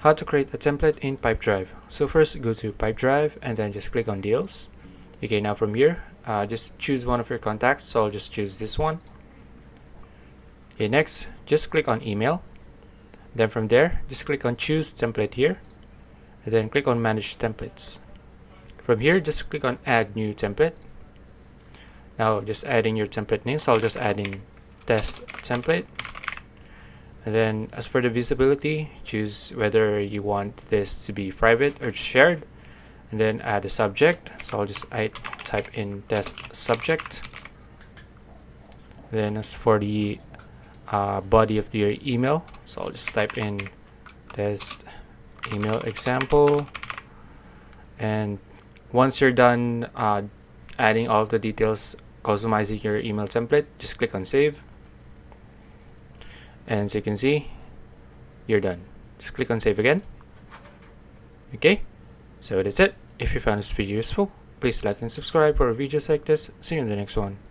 How to create a template in Pipedrive. So first go to Pipedrive and then just click on deals. Okay, now from here, just choose one of your contacts. So I'll just choose this one. Okay, next, just click on email. Then from there, just click on choose template here. And then click on manage templates. From here, just click on add new template. Now just adding your template name. So I'll just add in test template. And then as for the visibility, choose whether you want this to be private or shared. And then add a subject. So I'll just type in test subject. Then as for the body of your email, so I'll just type in test email example. And once you're done adding all the details, customizing your email template, just click on save. And as you can see, you're done. Just click on save again. Okay, so that's it. If you found this video useful, please like and subscribe for videos like this. See you in the next one.